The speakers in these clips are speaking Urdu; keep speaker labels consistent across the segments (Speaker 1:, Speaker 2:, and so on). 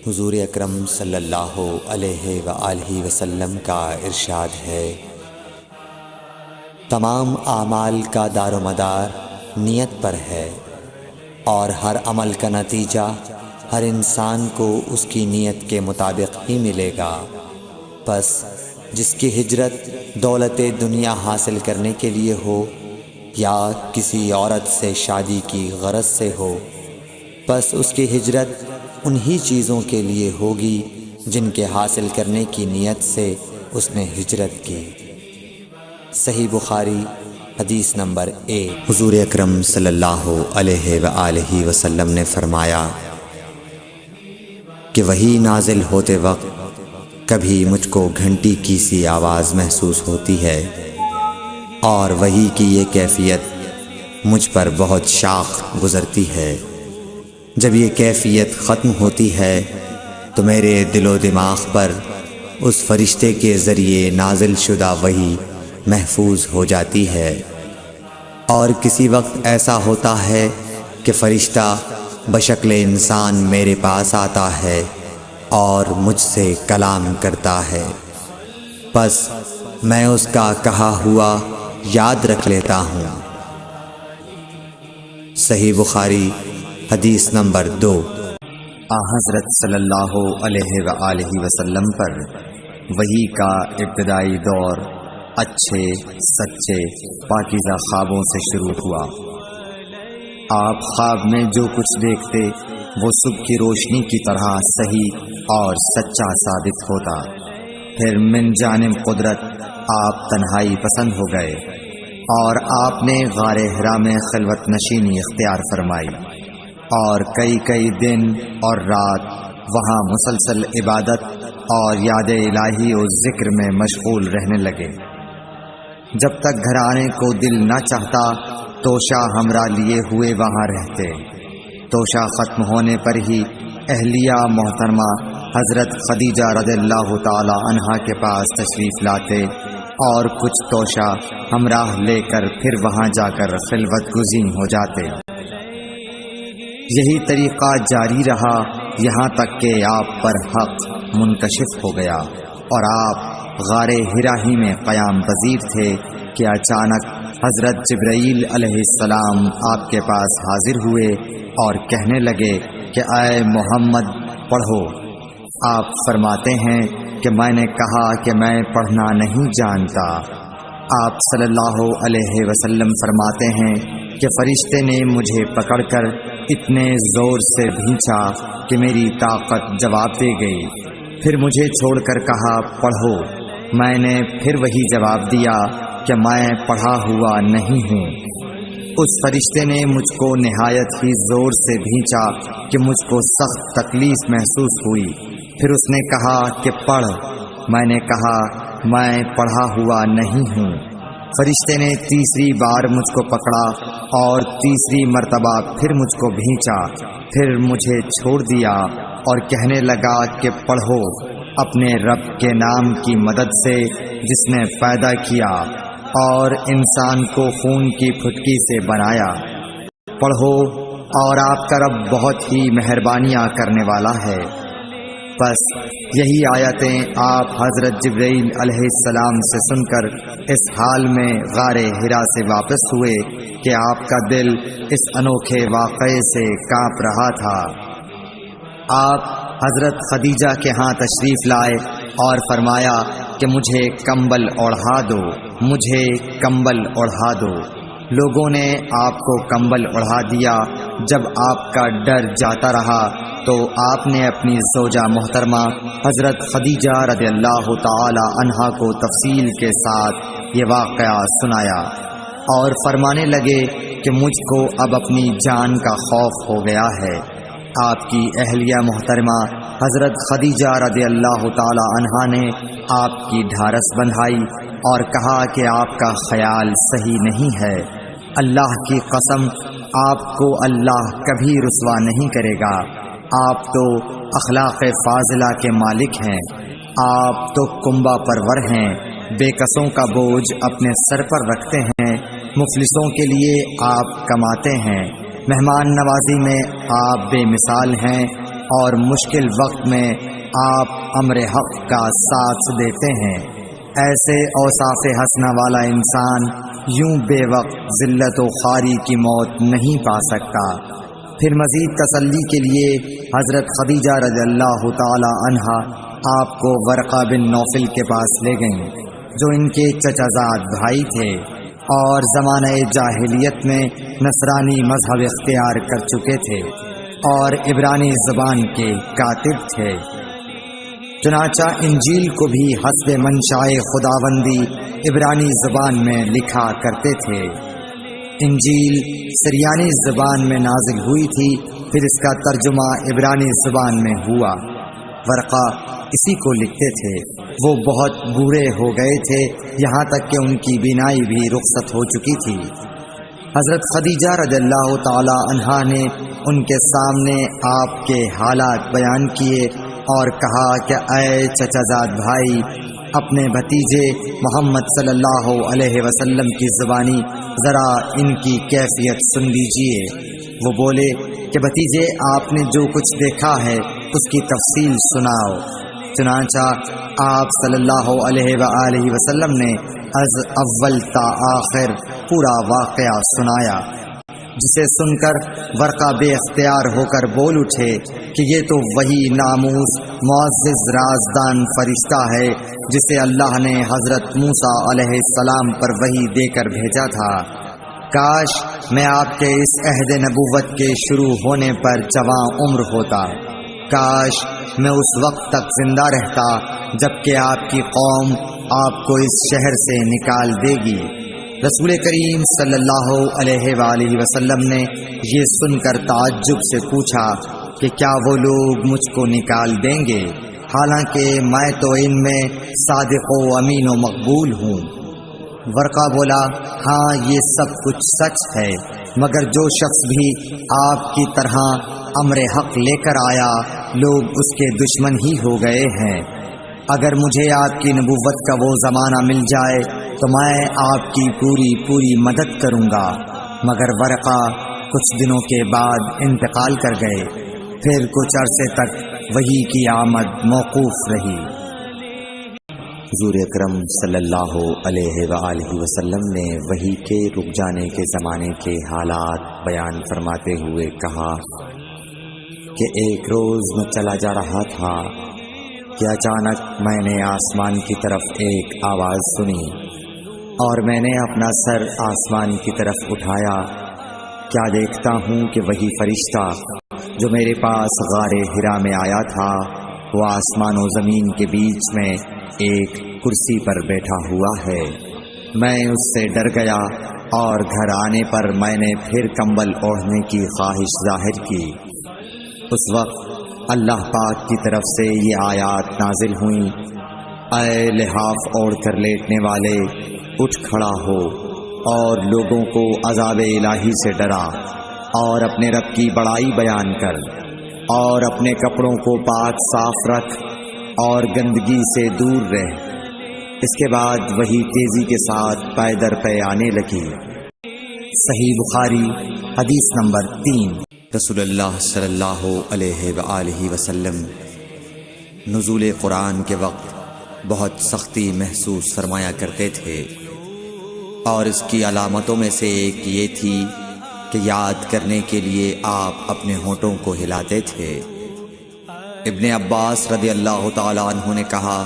Speaker 1: حضور اکرم صلی اللہ علیہ وآلہ وسلم کا ارشاد ہے، تمام اعمال کا دار و مدار نیت پر ہے، اور ہر عمل کا نتیجہ ہر انسان کو اس کی نیت کے مطابق ہی ملے گا۔ پس جس کی ہجرت دولت دنیا حاصل کرنے کے لیے ہو یا کسی عورت سے شادی کی غرض سے ہو، پس اس کی ہجرت انہی چیزوں کے لیے ہوگی جن کے حاصل کرنے کی نیت سے اس نے ہجرت کی۔ صحیح بخاری حدیث نمبر 1۔ حضور اکرم صلی اللہ علیہ وآلہ وسلم نے فرمایا کہ وحی نازل ہوتے وقت کبھی مجھ کو گھنٹی کی سی آواز محسوس ہوتی ہے، اور وحی کی یہ کیفیت مجھ پر بہت شاخ گزرتی ہے۔ جب یہ کیفیت ختم ہوتی ہے تو میرے دل و دماغ پر اس فرشتے کے ذریعے نازل شدہ وحی محفوظ ہو جاتی ہے، اور کسی وقت ایسا ہوتا ہے کہ فرشتہ بشکل انسان میرے پاس آتا ہے اور مجھ سے کلام کرتا ہے، پس میں اس کا کہا ہوا یاد رکھ لیتا ہوں۔ صحیح بخاری حدیث نمبر 2۔ حضرت صلی اللہ علیہ وآلہ وسلم پر وحی کا ابتدائی دور اچھے سچے پاکیزہ خوابوں سے شروع ہوا۔ آپ خواب میں جو کچھ دیکھتے وہ صبح کی روشنی کی طرح صحیح اور سچا ثابت ہوتا۔ پھر من جانب قدرت آپ تنہائی پسند ہو گئے، اور آپ نے غار حرا میں خلوت نشینی اختیار فرمائی، اور کئی دن اور رات وہاں مسلسل عبادت اور یاد الہی و ذکر میں مشغول رہنے لگے۔ جب تک گھر آنے کو دل نہ چاہتا توشہ ہمراہ لیے ہوئے وہاں رہتے۔ توشہ ختم ہونے پر ہی اہلیہ محترمہ حضرت خدیجہ رضی اللہ تعالی عنہا کے پاس تشریف لاتے، اور کچھ توشہ ہمراہ لے کر پھر وہاں جا کر خلوت گزین ہو جاتے۔ یہی طریقہ جاری رہا یہاں تک کہ آپ پر حق منکشف ہو گیا، اور آپ غار حرا ہی میں قیام پذیر تھے کہ اچانک حضرت جبرائیل علیہ السلام آپ کے پاس حاضر ہوئے اور کہنے لگے کہ اے محمد پڑھو۔ آپ فرماتے ہیں کہ میں نے کہا کہ میں پڑھنا نہیں جانتا۔ آپ صلی اللہ علیہ وسلم فرماتے ہیں کہ فرشتے نے مجھے پکڑ کر اتنے زور سے بھینچا کہ میری طاقت جواب دے گئی۔ پھر مجھے چھوڑ کر کہا پڑھو۔ میں نے پھر وہی جواب دیا کہ میں پڑھا ہوا نہیں ہوں۔ اس فرشتے نے مجھ کو نہایت ہی زور سے بھینچا کہ مجھ کو سخت تکلیف محسوس ہوئی۔ پھر اس نے کہا کہ پڑھ۔ میں نے کہا میں پڑھا ہوا نہیں ہوں۔ فرشتے نے تیسری بار مجھ کو پکڑا اور تیسری مرتبہ پھر مجھ کو بھینچا، پھر مجھے چھوڑ دیا اور کہنے لگا کہ پڑھو اپنے رب کے نام کی مدد سے جس نے پیدا کیا اور انسان کو خون کی پھٹکی سے بنایا۔ پڑھو اور آپ کا رب بہت ہی مہربانیاں کرنے والا ہے۔ بس یہی آیتیں آپ حضرت جبرائیل علیہ السلام سے سن کر اس حال میں غار حرا سے واپس ہوئے کہ آپ کا دل اس انوکھے واقعے سے کانپ رہا تھا۔ آپ حضرت خدیجہ کے ہاں تشریف لائے اور فرمایا کہ مجھے کمبل اوڑھا دو، مجھے کمبل اوڑھا دو۔ لوگوں نے آپ کو کمبل اوڑھا دیا۔ جب آپ کا ڈر جاتا رہا تو آپ نے اپنی زوجہ محترمہ حضرت خدیجہ رضی اللہ تعالی عنہا کو تفصیل کے ساتھ یہ واقعہ سنایا، اور فرمانے لگے کہ مجھ کو اب اپنی جان کا خوف ہو گیا ہے۔ آپ کی اہلیہ محترمہ حضرت خدیجہ رضی اللہ تعالی عنہا نے آپ کی ڈھارس بندھائی اور کہا کہ آپ کا خیال صحیح نہیں ہے۔ اللہ کی قسم آپ کو اللہ کبھی رسوا نہیں کرے گا۔ آپ تو اخلاق فاضلہ کے مالک ہیں، آپ تو کنبہ پرور ہیں، بے کسوں کا بوجھ اپنے سر پر رکھتے ہیں، مفلسوں کے لیے آپ کماتے ہیں، مہمان نوازی میں آپ بے مثال ہیں، اور مشکل وقت میں آپ امر حق کا ساتھ دیتے ہیں۔ ایسے اوصاف حسنہ والا انسان یوں بے وقت ذلت و خواری کی موت نہیں پا سکتا۔ پھر مزید تسلی کے لیے حضرت خدیجہ رضی اللہ تعالی عنہا آپ کو ورقہ بن نوفل کے پاس لے گئیں، جو ان کے چچا زاد بھائی تھے اور زمانہ جاہلیت میں نصرانی مذہب اختیار کر چکے تھے اور عبرانی زبان کے کاتب تھے۔ چنانچہ انجیل کو بھی حسب منشائے خداوندی عبرانی زبان میں لکھا کرتے تھے۔ انجیل سریانی زبان میں نازل ہوئی تھی، پھر اس کا ترجمہ عبرانی زبان میں ہوا۔ ورقہ اسی کو لکھتے تھے۔ وہ بہت بوڑھے ہو گئے تھے، یہاں تک کہ ان کی بینائی بھی رخصت ہو چکی تھی۔ حضرت خدیجہ رضی اللہ تعالی عنہا نے ان کے سامنے آپ کے حالات بیان کیے اور کہا کہ اے چچا زاد بھائی، اپنے بھتیجے محمد صلی اللہ علیہ وسلم کی زبانی ذرا ان کی کیفیت سن لیجئے۔ وہ بولے کہ بھتیجے، آپ نے جو کچھ دیکھا ہے اس کی تفصیل سناؤ۔ چنانچہ آپ صلی اللہ علیہ وآلہ وسلم نے از اول تا آخر پورا واقعہ سنایا، جسے سن کر ورقہ بے اختیار ہو کر بول اٹھے کہ یہ تو وہی ناموس معزز رازدان فرشتہ ہے جسے اللہ نے حضرت موسیٰ علیہ السلام پر وحی دے کر بھیجا تھا۔ کاش میں آپ کے اس عہد نبوت کے شروع ہونے پر جواں عمر ہوتا، کاش میں اس وقت تک زندہ رہتا جبکہ آپ کی قوم آپ کو اس شہر سے نکال دے گی۔ رسول کریم صلی اللہ علیہ وآلہ وسلم نے یہ سن کر تعجب سے پوچھا کہ کیا وہ لوگ مجھ کو نکال دیں گے، حالانکہ میں تو ان میں صادق و امین و مقبول ہوں۔ ورقہ بولا، ہاں یہ سب کچھ سچ ہے، مگر جو شخص بھی آپ کی طرح امر حق لے کر آیا لوگ اس کے دشمن ہی ہو گئے ہیں۔ اگر مجھے آپ کی نبوت کا وہ زمانہ مل جائے تو میں آپ کی پوری مدد کروں گا۔ مگر ورقہ کچھ دنوں کے بعد انتقال کر گئے، پھر کچھ عرصے تک وحی کی آمد موقوف رہی۔
Speaker 2: حضور اکرم صلی اللہ علیہ وآلہ وسلم نے وحی کے رک جانے کے زمانے کے حالات بیان فرماتے ہوئے کہا کہ ایک روز میں چلا جا رہا تھا کہ اچانک میں نے آسمان کی طرف ایک آواز سنی اور میں نے اپنا سر آسمان کی طرف اٹھایا۔ کیا دیکھتا ہوں کہ وہی فرشتہ جو میرے پاس غار حرا میں آیا تھا وہ آسمان و زمین کے بیچ میں ایک کرسی پر بیٹھا ہوا ہے۔ میں اس سے ڈر گیا اور گھر آنے پر میں نے پھر کمبل اوڑھنے کی خواہش ظاہر کی۔ اس وقت اللہ پاک کی طرف سے یہ آیات نازل ہوئیں، اے لحاف اوڑھ کر لیٹنے والے، اٹھ کھڑا ہو اور لوگوں کو عذاب الہی سے ڈرا، اور اپنے رب کی بڑائی بیان کر، اور اپنے کپڑوں کو پاک صاف رکھ اور گندگی سے دور رہ۔ اس کے بعد وہی تیزی کے ساتھ پے در پے آنے لگی۔
Speaker 1: صحیح بخاری حدیث نمبر 3۔
Speaker 2: رسول اللہ صلی اللہ علیہ وآلہ وسلم نزول قرآن کے وقت بہت سختی محسوس فرمایا کرتے تھے، اور اس کی علامتوں میں سے ایک یہ تھی کہ یاد کرنے کے لیے آپ اپنے ہونٹوں کو ہلاتے تھے۔ ابن عباس رضی اللہ تعالی عنہ نے کہا،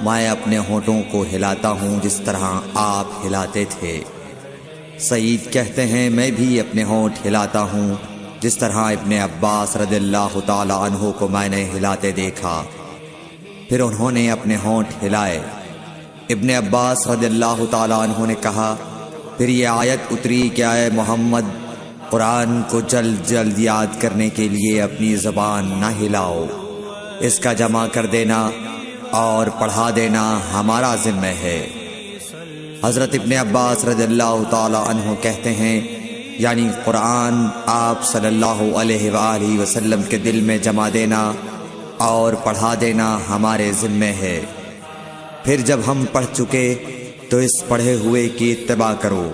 Speaker 2: میں اپنے ہونٹوں کو ہلاتا ہوں جس طرح آپ ہلاتے تھے۔ سعید کہتے ہیں، میں بھی اپنے ہونٹ ہلاتا ہوں جس طرح ابن عباس رضی اللہ تعالی عنہ کو میں نے ہلاتے دیکھا۔ پھر انہوں نے اپنے ہونٹ ہلائے۔ ابن عباس رضی اللہ تعالی عنہ نے کہا، پھر یہ آیت اتری کہ اے محمد، قرآن کو جلد جلد یاد کرنے کے لیے اپنی زبان نہ ہلاؤ، اس کا جمع کر دینا اور پڑھا دینا ہمارا ذمہ ہے۔ حضرت ابن عباس رضی اللہ تعالی عنہ کہتے ہیں، یعنی قرآن آپ صلی اللہ علیہ وآلہ وسلم کے دل میں جمع دینا اور پڑھا دینا ہمارے ذمہ ہے۔ پھر جب ہم پڑھ چکے تو اس پڑھے ہوئے کی اتباع کرو،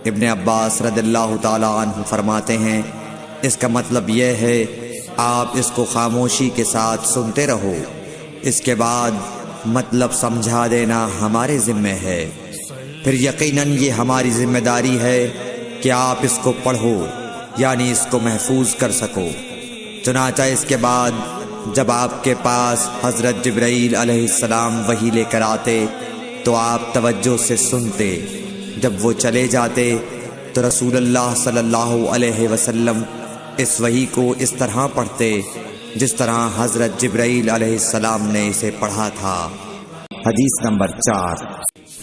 Speaker 2: ابن عباس رضی اللہ تعالی عنہ فرماتے ہیں اس کا مطلب یہ ہے آپ اس کو خاموشی کے ساتھ سنتے رہو، اس کے بعد مطلب سمجھا دینا ہمارے ذمہ ہے، پھر یقیناً یہ ہماری ذمہ داری ہے کہ آپ اس کو پڑھو، یعنی اس کو محفوظ کر سکو۔ چنانچہ اس کے بعد جب آپ کے پاس حضرت جبرائیل علیہ السلام وحی لے کر آتے تو آپ توجہ سے سنتے، جب وہ چلے جاتے تو رسول اللہ صلی اللہ علیہ وسلم اس وحی کو اس طرح پڑھتے جس طرح حضرت جبرائیل علیہ السلام نے اسے پڑھا تھا۔
Speaker 1: حدیث نمبر 4۔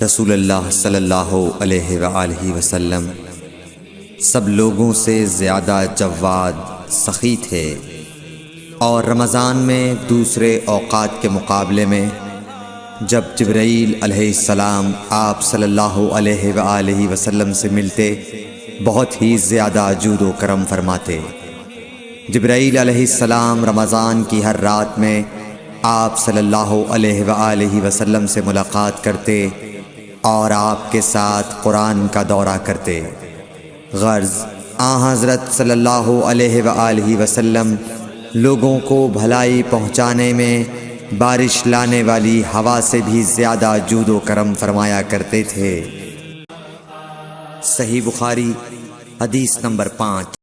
Speaker 2: رسول اللہ صلی اللہ علیہ وآلہ وسلم سب لوگوں سے زیادہ جواد، سخی تھے، اور رمضان میں دوسرے اوقات کے مقابلے میں جب جبرائیل علیہ السلام آپ صلی اللہ علیہ وآلہ وسلم سے ملتے بہت ہی زیادہ جود و کرم فرماتے۔ جبرائیل علیہ السلام رمضان کی ہر رات میں آپ صلی اللہ علیہ وآلہ وسلم سے ملاقات کرتے اور آپ کے ساتھ قرآن کا دورہ کرتے۔ غرض حضرت صلی اللہ علیہ وآلہ وسلم لوگوں کو بھلائی پہنچانے میں بارش لانے والی ہوا سے بھی زیادہ جود و کرم فرمایا کرتے تھے۔ صحیح بخاری حدیث نمبر 5۔